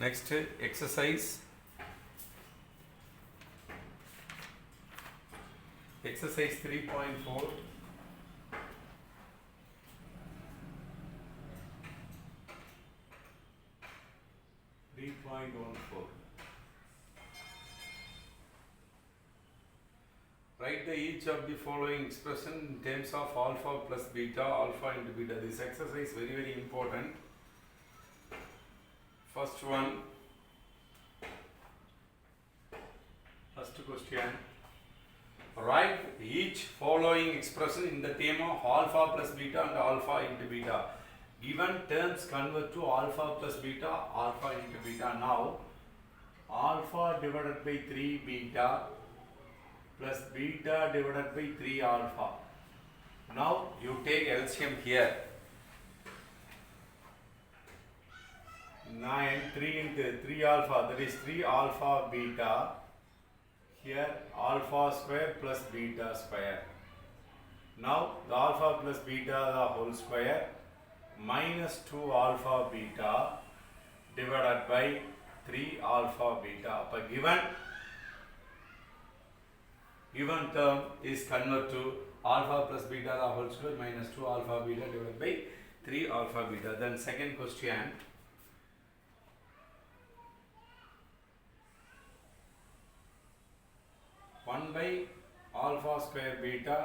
Next exercise 3.4. Write each of the following expression in terms of alpha plus beta, alpha into beta. This exercise is very important. First question. Write each following expression in the term of alpha plus beta and alpha into beta. Given terms convert to alpha plus beta, alpha into beta. Now, alpha divided by 3 beta plus beta divided by 3 alpha. Now, you take LCM here. 3 into 3 alpha, that is 3 alpha beta. Here alpha square plus beta square. Now the alpha plus beta the whole square minus 2 alpha beta divided by 3 alpha beta. But given term is convert to alpha plus beta the whole square minus 2 alpha beta divided by 3 alpha beta. Then second question. 1 by alpha square beta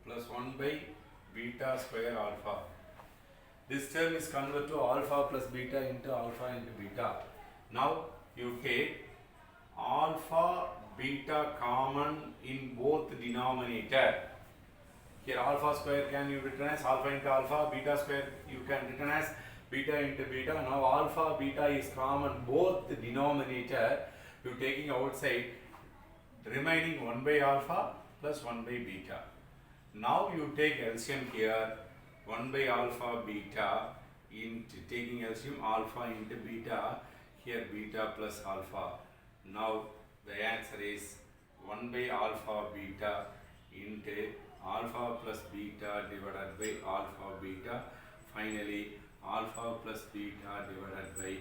plus 1 by beta square alpha. This term is converted to alpha plus beta into beta. Now you take alpha beta common in both denominator. Here alpha square can you written as alpha into alpha, beta square you can written as beta into beta. Now alpha beta is common both the denominator. You taking outside remaining 1 by alpha plus 1 by beta. Now you take LCM here 1 by alpha beta into taking LCM alpha into beta, here beta plus alpha. Now the answer is 1 by alpha beta into alpha plus beta divided by alpha beta. Finally alpha plus beta divided by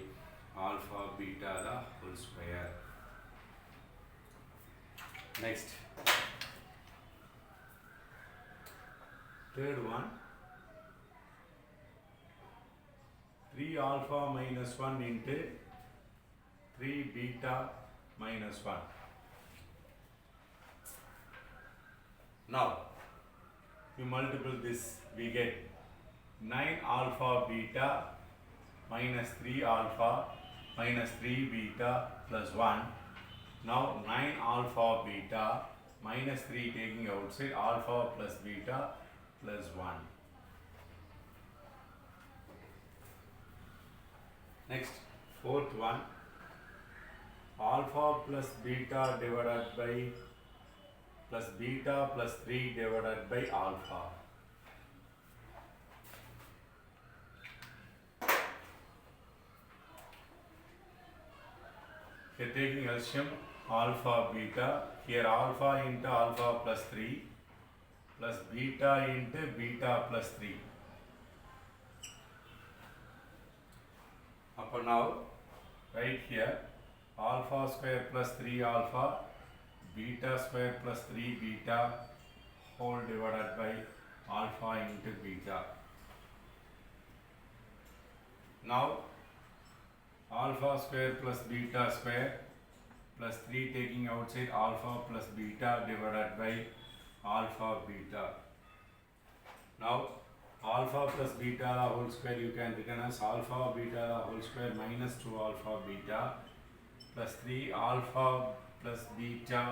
alpha beta the whole square. Next, third one, 3 alpha minus 1 into 3 beta minus 1. Now, you multiply this, we get 9 alpha beta minus 3 alpha minus 3 beta plus 1. Now 9 alpha beta minus 3 taking outside alpha plus beta plus 1. Next, fourth one, alpha plus beta divided by plus beta plus 3 divided by alpha. Here taking LCM alpha beta, here alpha into alpha plus 3 plus beta into beta plus 3. Up now, right here alpha square plus 3 alpha, beta square plus 3 beta whole divided by alpha into beta. Now alpha square plus beta square plus 3 taking outside alpha plus beta divided by alpha beta. Now alpha plus beta the whole square you can written as alpha beta the whole square minus 2 alpha beta plus 3 alpha plus beta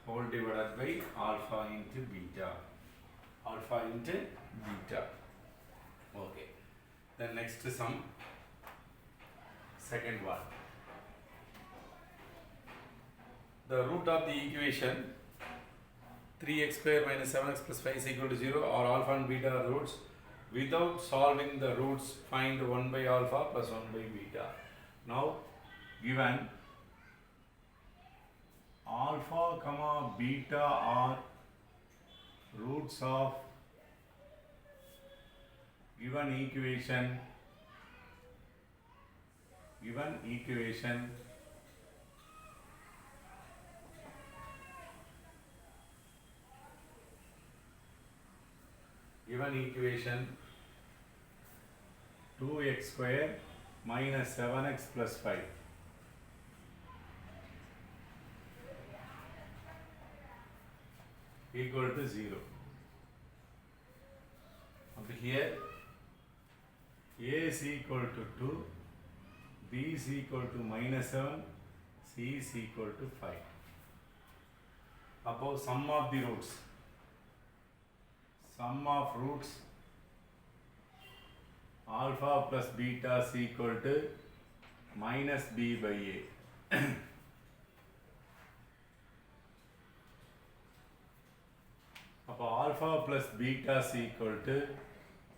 whole divided by alpha into beta. Alpha into beta. Okay. Then next sum. Second one. The root of the equation 3x square minus 7x plus 5 is equal to 0 or alpha and beta are roots. Without solving the roots, find 1 by alpha plus 1 by beta. Now, given alpha comma beta are roots of given equation given equation 2x square minus 7x plus 5 equal to 0. Here a is equal to 2, b is equal to minus 7, c is equal to 5. Above sum of the roots, sum of roots alpha plus beta is equal to minus b by a. Alpha plus beta is equal to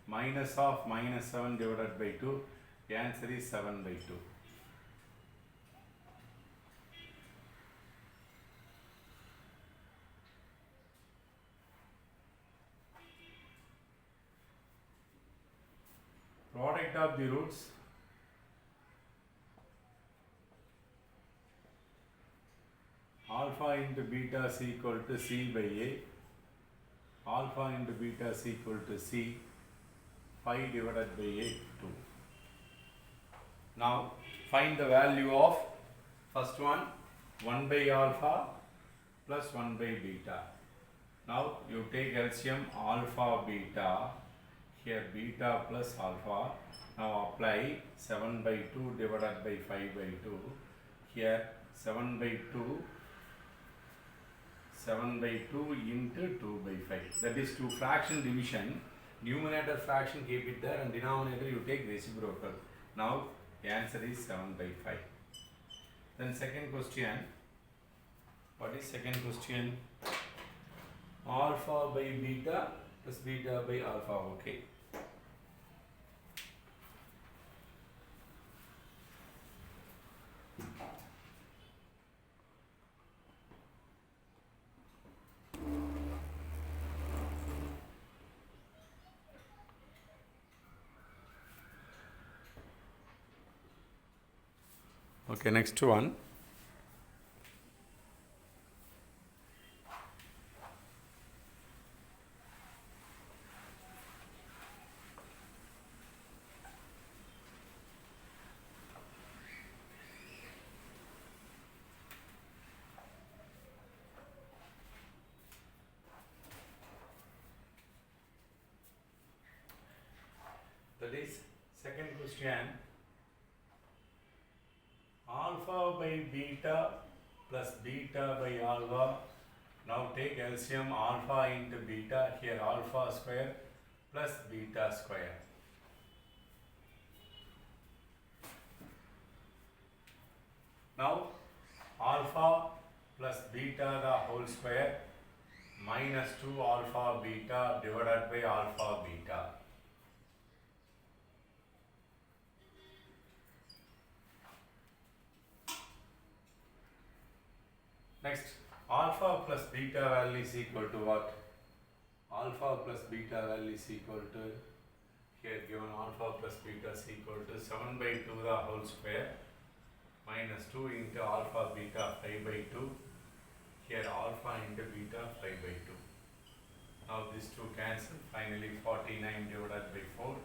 minus of minus 7 divided by 2. The answer is 7 by 2. Product of the roots alpha into beta is equal to c by a. Alpha into beta is equal to c, 5 divided by a, 2. Now find the value of first one, 1 by alpha plus 1 by beta. Now you take LCM alpha beta, here beta plus alpha. Now apply 7 by 2 divided by 5 by 2. Here 7 by 2 into 2 by 5. That is to fraction division. Numerator fraction keep it there and denominator you take reciprocal. Now the answer is 7 by 5. Then second question. What is second question? Alpha by beta plus beta by alpha. Okay. Okay, next one. That is second question. Alpha by beta plus beta by alpha. Now take LCM alpha into beta. Here alpha square plus beta square. Now alpha plus beta the whole square minus 2 alpha beta divided by alpha beta. Next, alpha plus beta value is equal to what? Alpha plus beta value is equal to, here given alpha plus beta is equal to 7 by 2 the whole square minus 2 into alpha beta 5 by 2. Here alpha into beta 5 by 2. Now these two cancel. Finally 49 divided by 4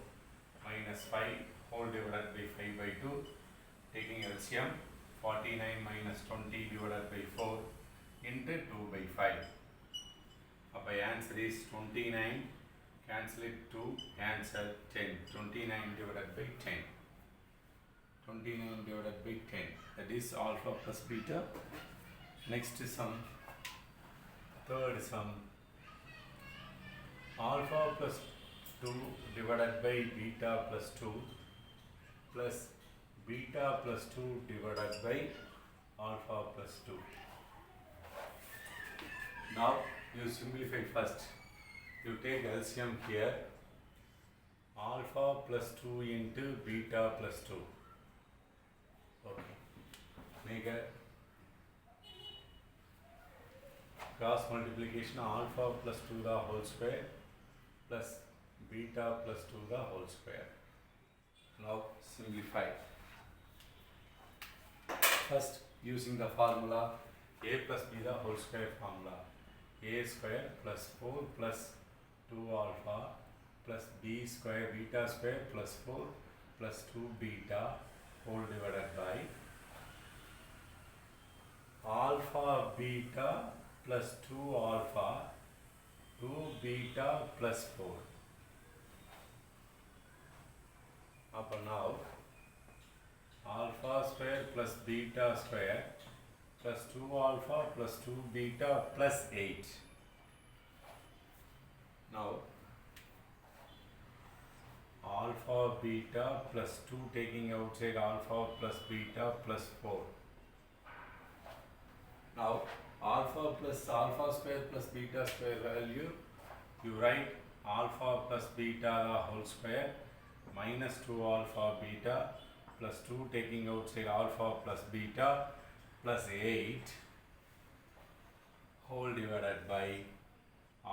minus 5 whole divided by 5 by 2. Taking LCM. 49 minus 20 divided by 4 into 2 by 5. Our answer is 29. Cancel it 2. Answer 10. 29 divided by 10. 29 divided by 10. That is alpha plus beta. Next is sum. Third sum. Alpha plus 2 divided by beta plus 2 plus beta plus 2 divided by alpha plus 2. Now you simplify first. You take LCM here. Alpha plus 2 into beta plus 2. Okay. Make a cross multiplication alpha plus 2 the whole square plus beta plus 2 the whole square. Now simplify. First, using the formula a plus b the whole square formula, a square plus 4 plus 2 alpha plus b square beta square plus 4 plus 2 beta whole divided by alpha beta plus 2 alpha 2 beta plus 4. Up now alpha square plus beta square plus 2 alpha plus 2 beta plus 8. Now alpha beta plus 2 taking outside alpha plus beta plus 4. Now alpha plus alpha square plus beta square value, you write alpha plus beta the whole square minus 2 alpha beta plus 2 taking outside alpha plus beta plus 8 whole divided by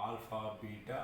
alpha beta